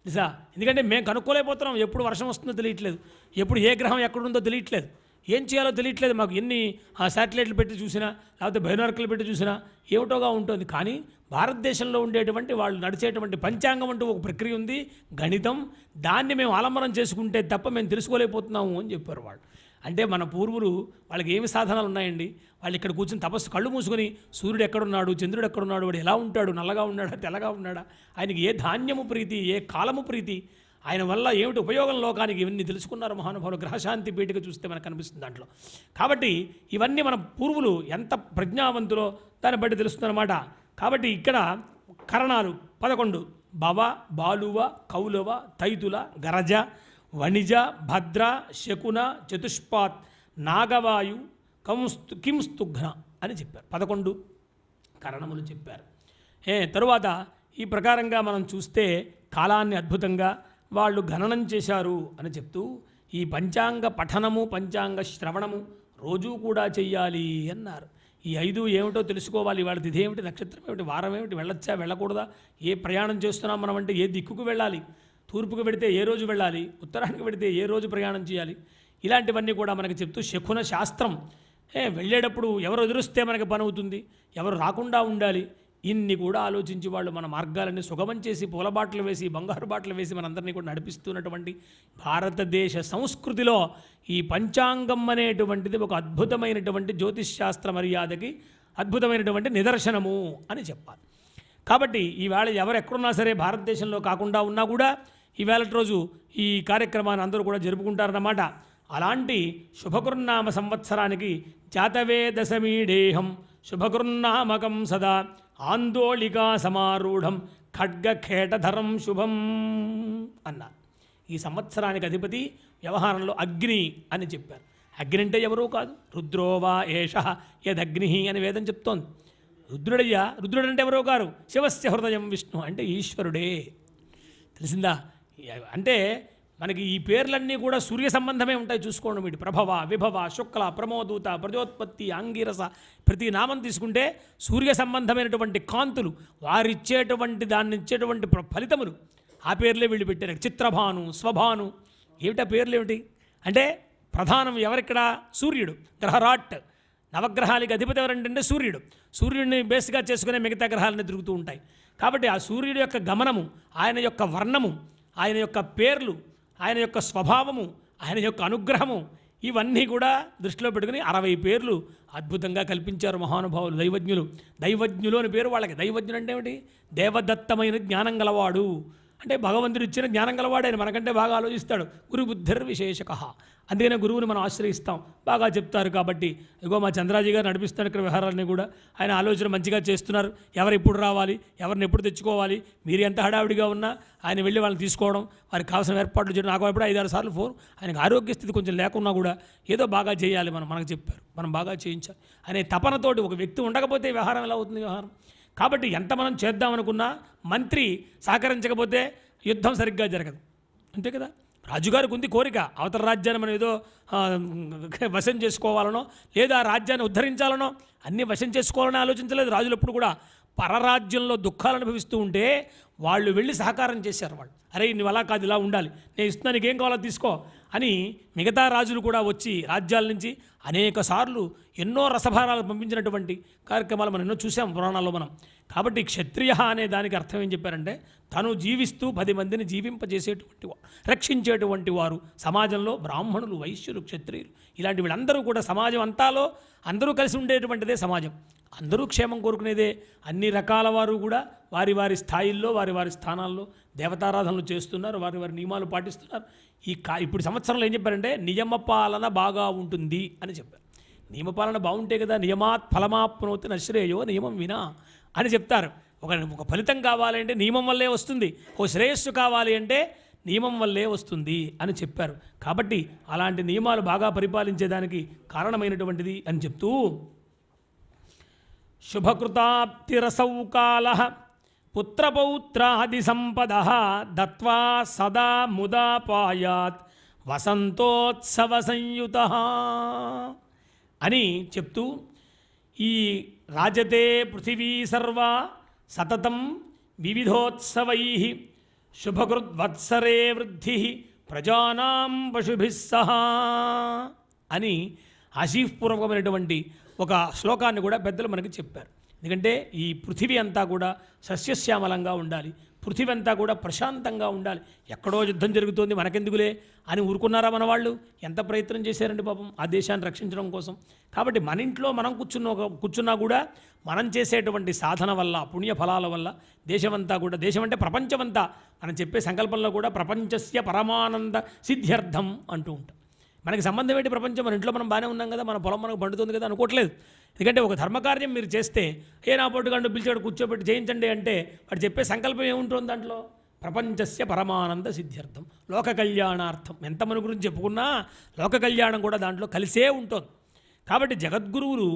నిజా, ఎందుకంటే మేము కనుక్కోలేకపోతున్నాం. ఎప్పుడు వర్షం వస్తుందో తెలియట్లేదు, ఎప్పుడు ఏ గ్రహం ఎక్కడుందో తెలియట్లేదు, ఏం చేయాలో తెలియట్లేదు. మాకు ఎన్ని శాటిలైట్లు పెట్టి చూసినా లేకపోతే బయోనార్కులు పెట్టి చూసినా ఏమిటోగా ఉంటుంది. కానీ భారతదేశంలో ఉండేటువంటి వాళ్ళు నడిచేటువంటి పంచాంగం అంటూ ఒక ప్రక్రియ ఉంది, గణితం. దాన్ని మేము ఆలంబనం చేసుకుంటే తప్ప మేము తెలుసుకోలేకపోతున్నాము అని చెప్పారు వాళ్ళు. అంటే మన పూర్వులు వాళ్ళకి ఏమి సాధనాలు ఉన్నాయండి? వాళ్ళు ఇక్కడ కూర్చొని తపస్సు కళ్ళు మూసుకొని సూర్యుడు ఎక్కడున్నాడు, చంద్రుడు ఎక్కడున్నాడు, వాడు ఎలా ఉంటాడు, నల్లగా ఉన్నాడా తెల్లగా ఉన్నాడా, ఆయనకి ఏ ధాన్యము ప్రీతి, ఏ కాలము ప్రీతి, ఆయన వల్ల ఏమిటి ఉపయోగం లోకానికి, ఇవన్నీ తెలుసుకున్నారు మహానుభావులు. గ్రహశాంతి పీఠిక చూస్తే మనకు కనిపిస్తుంది దాంట్లో. కాబట్టి ఇవన్నీ మన పూర్వులు ఎంత ప్రజ్ఞావంతులో దాన్ని బట్టి తెలుస్తుందన్నమాట. కాబట్టి ఇక్కడ కరణాలు 11: భవ, బాలువ, కౌలవ, తైతుల, గరజ, వణిజ, భద్ర, శకున, చతుష్పాత్, నాగవాయు, కింస్తుఘ్న అని చెప్పారు. 11 కరణములు చెప్పారు. తరువాత ఈ ప్రకారంగా మనం చూస్తే కాలాన్ని అద్భుతంగా వాళ్ళు గణనం చేశారు అని చెప్తూ ఈ పంచాంగ పఠనము, పంచాంగ శ్రవణము రోజూ కూడా చెయ్యాలి అన్నారు. ఈ 5 ఏమిటో తెలుసుకోవాలి. వాళ్ళ తిథి ఏమిటి, నక్షత్రం ఏమిటి, వారం ఏమిటి, వెళ్ళొచ్చా వెళ్ళకూడదా, ఏ ప్రయాణం చేస్తున్నాం మనం అంటే ఏ దిక్కుకు వెళ్ళాలి, తూర్పుకు వెళితే ఏ రోజు వెళ్ళాలి, ఉత్తరానికి వెళితే ఏ రోజు ప్రయాణం చేయాలి, ఇలాంటివన్నీ కూడా మనకి చెప్తూ శకున శాస్త్రం, వెళ్ళేటప్పుడు ఎవరు ఎదురుస్తే మనకి పని అవుతుంది, ఎవరు రాకుండా ఉండాలి, ఇన్ని కూడా ఆలోచించి వాళ్ళు మన మార్గాలన్నీ సుగమం చేసి పూల బాటలు వేసి బంగారు బాటలు వేసి మనందరినీ కూడా నడిపిస్తున్నటువంటి భారతదేశ సంస్కృతిలో ఈ పంచాంగం అనేటువంటిది ఒక అద్భుతమైనటువంటి జ్యోతిష్శాస్త్ర మర్యాదకి అద్భుతమైనటువంటి నిదర్శనము అని చెప్పాలి. కాబట్టి ఈవేళ ఎవరు ఎక్కడున్నా సరే భారతదేశంలో కాకుండా ఉన్నా కూడా ఈవేళ రోజు ఈ కార్యక్రమాన్ని అందరూ కూడా జరుపుకుంటారన్నమాట. అలాంటి శుభకృన్నామ సంవత్సరానికి జాతవే దశమీడేహం శుభకృన్నామకం సదా ఆందోళికా సమారూఢం ఖడ్గఖేటధరం శుభం అన్నారు. ఈ సంవత్సరానికి అధిపతి వ్యవహారంలో అగ్ని అని చెప్పారు. అగ్ని అంటే ఎవరో కాదు, రుద్రోవా ఏష యదగ్ని అని వేదం చెప్తోంది. రుద్రుడయ్యా, రుద్రుడు అంటే ఎవరో కారు, శివస్య హృదయం విష్ణు అంటే ఈశ్వరుడే. తెలిసిందా? అంటే మనకి ఈ పేర్లన్నీ కూడా సూర్య సంబంధమే ఉంటాయి. చూసుకోండి వీటి ప్రభవ, విభవ, శుక్ల, ప్రమోదూత, ప్రజోత్పత్తి, అంగిరస, ప్రతి నామం తీసుకుంటే సూర్య సంబంధమైనటువంటి కాంతులు, వారిచ్చేటువంటి దాన్ని ఇచ్చేటువంటి ఫలితములు, ఆ పేర్లే వీళ్ళు పెట్టారు. చిత్రభాను, స్వభాను, ఏమిటా పేర్లు ఏమిటి అంటే ప్రధానం ఎవరిక్కడ? సూర్యుడు. గ్రహరాట్, నవగ్రహాలకి అధిపతి ఎవరంటే సూర్యుడు. సూర్యుడిని బేస్గా చేసుకునే మిగతా గ్రహాలని తిరుగుతూ ఉంటాయి. కాబట్టి ఆ సూర్యుడి యొక్క గమనము, ఆయన యొక్క వర్ణము, ఆయన యొక్క పేర్లు, ఆయన యొక్క స్వభావము, ఆయన యొక్క అనుగ్రహము, ఇవన్నీ కూడా దృష్టిలో పెట్టుకుని 60 పేర్లు అద్భుతంగా కల్పించారు మహానుభావులు, దైవజ్ఞులు. దైవజ్ఞులు అని పేరు వాళ్ళకి. దైవజ్ఞుడు అంటే ఏమిటి? దేవదత్తమైన జ్ఞానం గలవాడు అంటే భగవంతుడు ఇచ్చిన జ్ఞానం గలవాడు. ఆయన మనకంటే బాగా ఆలోచిస్తాడు. గురుబుద్ధిర్ విశేషక, అందుకనే గురువుని మనం ఆశ్రయిస్తాం. బాగా చెప్తారు కాబట్టి ఇగో మా చంద్రాజీ గారు నడిపిస్తారు ఇక్కడ వ్యవహారాన్ని కూడా. ఆయన ఆలోచన మంచిగా చేస్తున్నారు. ఎవరు ఎప్పుడు రావాలి, ఎవరిని ఎప్పుడు తెచ్చుకోవాలి, మీరు ఎంత హడావిడిగా ఉన్నా ఆయన వెళ్ళి వాళ్ళని తీసుకోవడం, వారికి కావాల్సిన ఏర్పాట్లు చేయడం. నాకు ఎప్పుడు 5-6 సార్లు ఫోన్. ఆయనకు ఆరోగ్య స్థితి కొంచెం లేకున్నా కూడా ఏదో బాగా చేయాలి, మనకు చెప్పారు, మనం బాగా చేయించాలి అనే తపనతోటి ఒక వ్యక్తి ఉండకపోతే వ్యవహారం ఎలా అవుతుంది? వ్యవహారం కాబట్టి ఎంత మనం చేద్దామనుకున్నా మంత్రి సహకరించకపోతే యుద్ధం సరిగ్గా జరగదు. అంతే కదా? రాజుగారికి ఉంది కోరిక, అవతల రాజ్యాన్ని మనం ఏదో వశం చేసుకోవాలనో లేదా రాజ్యాన్ని ఉద్ధరించాలనో అన్నీ వశం చేసుకోవాలని ఆలోచించలేదు రాజులు ఎప్పుడు కూడా. పరరాజ్యంలో దుఃఖాలు అనుభవిస్తూ ఉంటే వాళ్ళు వెళ్ళి సహకారం చేశారు. వాళ్ళు అరే నువ్వు అలా కాదు, ఇలా ఉండాలి, నేను ఇస్తున్నాను, నీకేం కావాలో తీసుకో అని మిగతా రాజులు కూడా వచ్చి రాజ్యాల నుంచి అనేక సార్లు ఎన్నో రసభారాలు పంపించినటువంటి కార్యక్రమాలు మనం ఎన్నో చూసాం పురాణాల్లో మనం. కాబట్టి క్షత్రియ అనే దానికి అర్థం ఏం చెప్పారంటే తను జీవిస్తూ 10 మందిని జీవింపజేసేటువంటి రక్షించేటువంటి వారు. సమాజంలో బ్రాహ్మణులు, వైశ్యులు, క్షత్రియులు ఇలాంటి వీళ్ళందరూ కూడా సమాజం అంతాలో అందరూ కలిసి ఉండేటువంటిదే సమాజం. అందరూ క్షేమం కోరుకునేదే. అన్ని రకాల వారు కూడా వారి వారి స్థాయిల్లో వారి వారి స్థానాల్లో దేవతారాధనలు చేస్తున్నారు, వారి వారి నియమాలు పాటిస్తున్నారు. ఇప్పుడు సంవత్సరంలో ఏం చెప్పారంటే నియమపాలన బాగా ఉంటుంది అని చెప్పారు. నియమపాలన బాగుంటే కదా నియమాత్ ఫలమాప్నోతి నశ్రేయో నియమం వినా అని చెప్తారు. ఒక ఫలితం కావాలి అంటే నియమం వల్లే వస్తుంది, ఓ శ్రేయస్సు కావాలి అంటే నియమం వల్లే వస్తుంది అని చెప్పారు. కాబట్టి అలాంటి నియమాలు బాగా పరిపాలించేదానికి కారణమైనటువంటిది అని చెప్తూ శుభకృతాప్తిరసౌకాల పుత్రపౌత్రాది సంపద దత్వా సదా ముదాపాయాత్ వసంతోత్సవ సంయుత అని చెప్తూ ఈ రాజతే పృథివీ సర్వా సతతం వివిధోత్సవై శుభకృద్వత్సరే వృద్ధి ప్రజానాం పశుభిః సహా అని ఆశీపూర్వకమైనటువంటి ఒక శ్లోకాన్ని కూడా పెద్దలు మనకి చెప్పారు. ఎందుకంటే ఈ పృథివీ అంతా కూడా సస్యశ్యామలంగా ఉండాలి, పృథివీ అంతా కూడా ప్రశాంతంగా ఉండాలి. ఎక్కడో యుద్ధం జరుగుతోంది మనకెందుకులే అని ఊరుకున్నారా మన వాళ్ళు? ఎంత ప్రయత్నం చేశారండి పాపం ఆ దేశాన్ని రక్షించడం కోసం. కాబట్టి మన ఇంట్లో మనం కూర్చున్నా కూడా మనం చేసేటువంటి సాధన వల్ల, పుణ్య ఫలాల వల్ల దేశమంతా కూడా, దేశం అంటే ప్రపంచమంతా, మనం చెప్పే సంకల్పంలో కూడా ప్రపంచస్య పరమానంద సిద్ధ్యర్థం అంటూ ఉంటాం. మనకి సంబంధం ఏంటి ప్రపంచం? మన ఇంట్లో మనం బాగానే ఉన్నాం కదా, మన పొలం మనకు పండుతుంది కదా అనుకోవట్లేదు. ఎందుకంటే ఒక ధర్మకార్యం మీరు చేస్తే నా పొట్టుగాడు పిలిచాడు కూర్చోబెట్టి చేయించండి అంటే వాడు చెప్పే సంకల్పం ఏముంటుంది దాంట్లో? ప్రపంచస్య పరమానంద సిద్ధ్యర్థం, లోక కళ్యాణార్థం. ఎంత మన గురించి చెప్పుకున్నా లోక కళ్యాణం కూడా దాంట్లో కలిసే ఉంటుంది. కాబట్టి జగద్గురువులు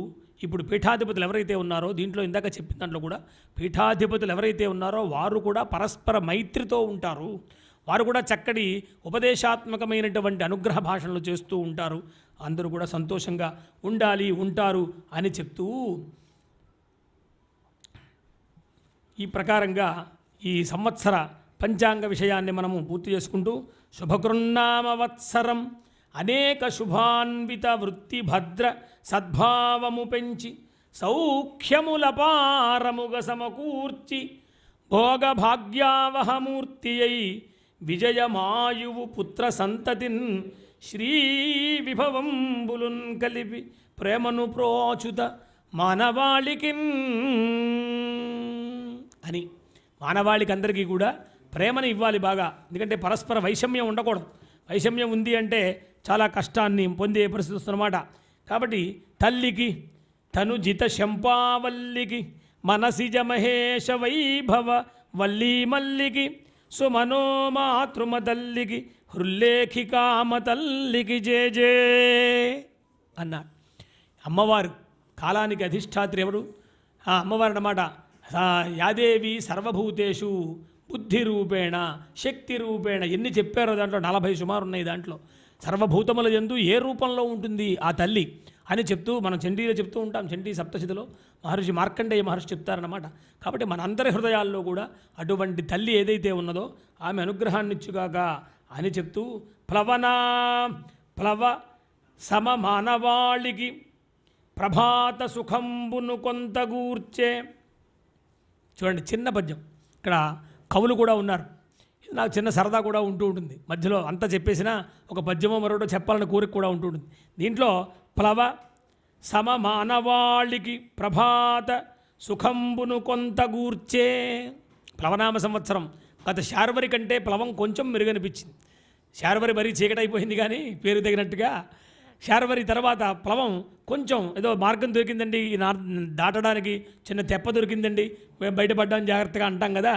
ఇప్పుడు పీఠాధిపతులు ఎవరైతే ఉన్నారో, దీంట్లో ఇందాక చెప్పిన దాంట్లో కూడా పీఠాధిపతులు ఎవరైతే ఉన్నారో వారు కూడా పరస్పర మైత్రితో ఉంటారు. వారు కూడా చక్కటి ఉపదేశాత్మకమైనటువంటి అనుగ్రహ భాషణలు చేస్తూ ఉంటారు. అందరూ కూడా సంతోషంగా ఉంటారు అని చెప్తూ ఈ ప్రకారంగా ఈ సంవత్సర పంచాంగ విషయాన్ని మనము పూర్తి చేసుకుంటూ శుభకృన్నామవత్సరం అనేక శుభాన్విత వృత్తి భద్ర సద్భావము పెంచి సౌఖ్యములపారముగ సమకూర్చి భోగభాగ్యావహమూర్తి అయి విజయమాయువు పుత్ర సంతతిన్ శ్రీ విభవంబులున్ కలిపి ప్రేమను ప్రోచుత మానవాళికి అని, మానవాళికి అందరికీ కూడా ప్రేమను ఇవ్వాలి బాగా. ఎందుకంటే పరస్పర వైషమ్యం ఉండకూడదు. వైషమ్యం ఉంది అంటే చాలా కష్టాన్ని పొందే పరిస్థితి వస్తుందన్నమాట. కాబట్టి తల్లికి తనుజిత శంపావల్లికి మనసిజ మహేష వైభవ వల్లీ మల్లికి సుమనోమాతృమ తల్లికి హృల్లేఖికామ తల్లికి జే అన్నాడు. అమ్మవారు కాలానికి అధిష్టాత్రి ఎవరు? ఆ అమ్మవారు అన్నమాట. యాదేవి సర్వభూతేషు బుద్ధి రూపేణ శక్తి రూపేణ ఎన్ని చెప్పారో దాంట్లో 40 సుమారు ఉన్నాయి. దాంట్లో సర్వభూతముల యందు ఏ రూపంలో ఉంటుంది ఆ తల్లి అని చెప్తూ మనం చండీలో చెప్తూ ఉంటాం. చండీ సప్తశతిలో మహర్షి మార్కండేయ మహర్షి చెప్తారన్నమాట. కాబట్టి మనందరి హృదయాల్లో కూడా అటువంటి తల్లి ఏదైతే ఉన్నదో ఆమె అనుగ్రహాన్నిచ్చుగాక అని చెప్తూ ప్లవ సమ మానవాళికి ప్రభాత సుఖంబును కొంతగూర్చే. చూడండి చిన్న పద్యం, ఇక్కడ కవులు కూడా ఉన్నారు. నాకు చిన్న సరదా కూడా ఉంటూ ఉంటుంది మధ్యలో. అంతా చెప్పేసినా ఒక పద్యమో మరొకటో చెప్పాలని కోరిక కూడా ఉంటూ ఉంటుంది. దీంట్లో ప్లవ సమ మానవాళికి ప్రభాత సుఖంబును కొంతగూర్చే. ప్లవనామ సంవత్సరం గత శార్వరి కంటే ప్లవం కొంచెం మెరుగనిపించింది. శార్వరి మరీ చీకటైపోయింది కానీ పేరు తగినట్టుగా శార్వరి తర్వాత ప్లవం కొంచెం ఏదో మార్గం దొరికిందండి, దాటడానికి చిన్న తెప్ప దొరికిందండి, బయటపడ్డాం జాగ్రత్తగా అంటాం కదా,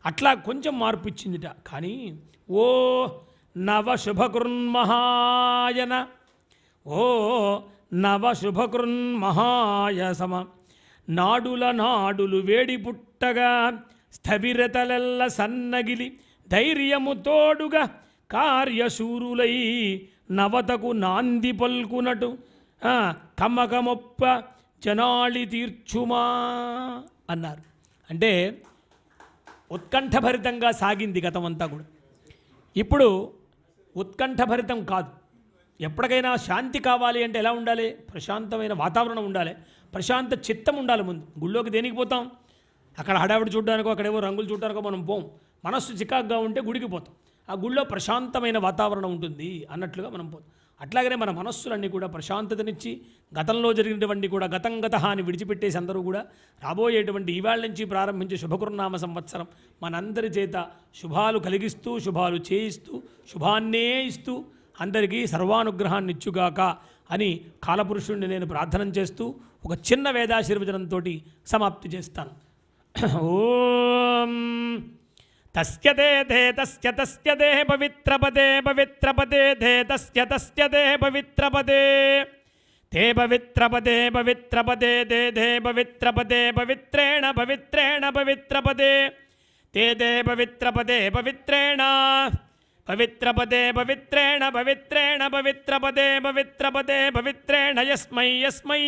అట్లా కొంచెం మార్పు ఇచ్చిందిట. కానీ ఓ నవ శుభకృన్మహాయన, ఓ నవ శుభకృన్మహాయసమ నాడులు వేడి పుట్టగా స్థవిరతలెల్ల సన్నగిలి ధైర్యము తోడుగా కార్యశూరులై నవతకు నాంది పల్కునటు కమ్మకమొప్ప జనాళి తీర్చుమా అన్నారు. అంటే ఉత్కంఠభరితంగా సాగింది గతమంతా కూడా. ఇప్పుడు ఉత్కంఠభరితం కాదు. ఎప్పటికైనా శాంతి కావాలి అంటే ఎలా ఉండాలి? ప్రశాంతమైన వాతావరణం ఉండాలి, ప్రశాంత చిత్తం ఉండాలి. ముందు గుళ్ళోకి దేనికి పోతాం? అక్కడ హడావిడి చూడడానికో అక్కడేవో రంగులు చూడడానికో మనం పోం. మనస్సు చికాగ్గా ఉంటే గుడికి పోతాం. ఆ గుళ్ళో ప్రశాంతమైన వాతావరణం ఉంటుంది అన్నట్లుగా మనం పోతాం. అట్లాగనే మన మనస్సులన్నీ కూడా ప్రశాంతతనిచ్చి గతంలో జరిగినటువంటి కూడా గతం అని విడిచిపెట్టేసి అందరూ కూడా రాబోయేటువంటి ఇవాళ నుంచి ప్రారంభించే శుభకృన్నామ సంవత్సరం మనందరి చేత శుభాలు కలిగిస్తూ శుభాలు చేయిస్తూ శుభాన్నే ఇస్తూ అందరికీ సర్వానుగ్రహాన్ని ఇచ్చుగాక అని కాలపురుషుణ్ణి నేను ప్రార్థన చేస్తూ ఒక చిన్న వేదాశీర్వచనంతో సమాప్తి చేస్తాను. ఓం తస్య తే పవిత్రపదే తే తస్య తే పవిత్రపదే తే పవిత్రపదే తే పవిత్రపదే పవిత్రేణ పవిత్రపదే తే పవిత్రపదే పవిత్రేణ పవిత్రపదే పవిత్రేణ యస్మై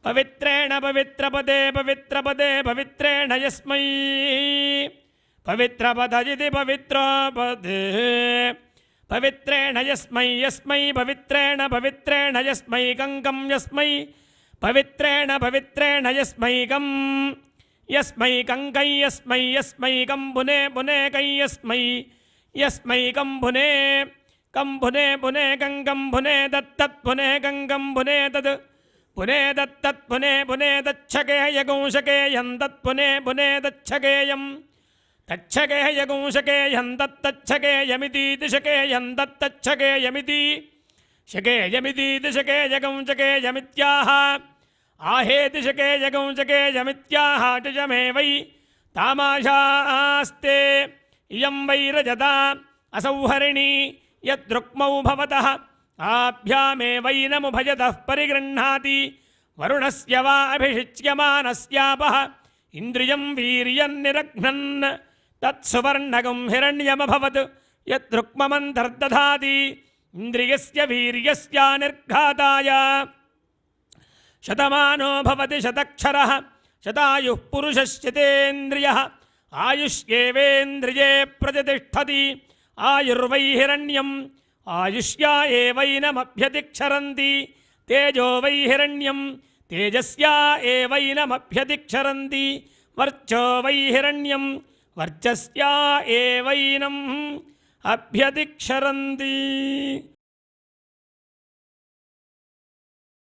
పవిత్రేణ పవిత్రపదే పవిత్రేణ యస్మై పవిత్రపదజితి పవిత్రపదే పవిత్రేణ యస్మై పవిత్రేణ యస్మై కంకం యస్మై పవిత్రేణ యస్మైకం యస్మై కంకై పునే కై యస్మైకం పునే కంకం పునే దత్తత్పునే కంకం పునే తద్ పునే దత్తత్పునే దచ్చకేయగంశకేయం తత్పునే దచ్చకేయం తచ్చకేయగంశకేయం తచ్చకేయమితి శకేయం తచ్చకేయమితి శకేయగంశకేయమిత్యాహ आहेति शकेयगंशकेयमित्याह च वै तामाशास्ते इयं वै रजता असौहरिणी यद्रुक्मौ भवतः आभ्यामेवैनमुभयतः परिगृह्णाति वरुणस्य वा अभिषिच्यमानस्यापः इन्द्रियं वीर्यन्निरघ्नन् तत्सुवर्णगं हिरण्यमभवत् यद्रुक्ममन्तर्दधाति इन्द्रियस्य वीर्यस्यानिर्घाताय शतमानो भवति शतक्षरः शतायुः पुरुषश्चितेन्द्रियः आयुष्येवेन्द्रिये प्रतिष्ठति आयुर्वै हिरण्यम् आयुष्या एवैनमभ्यतिक्षरन्ति तेजो वै हिरण्यम् तेजस्या एवैनमभ्यतिक्षरन्ति वर्चो वै हिरण्यम् वर्चस्या एवैनम् अभ्यतिक्षरन्ति।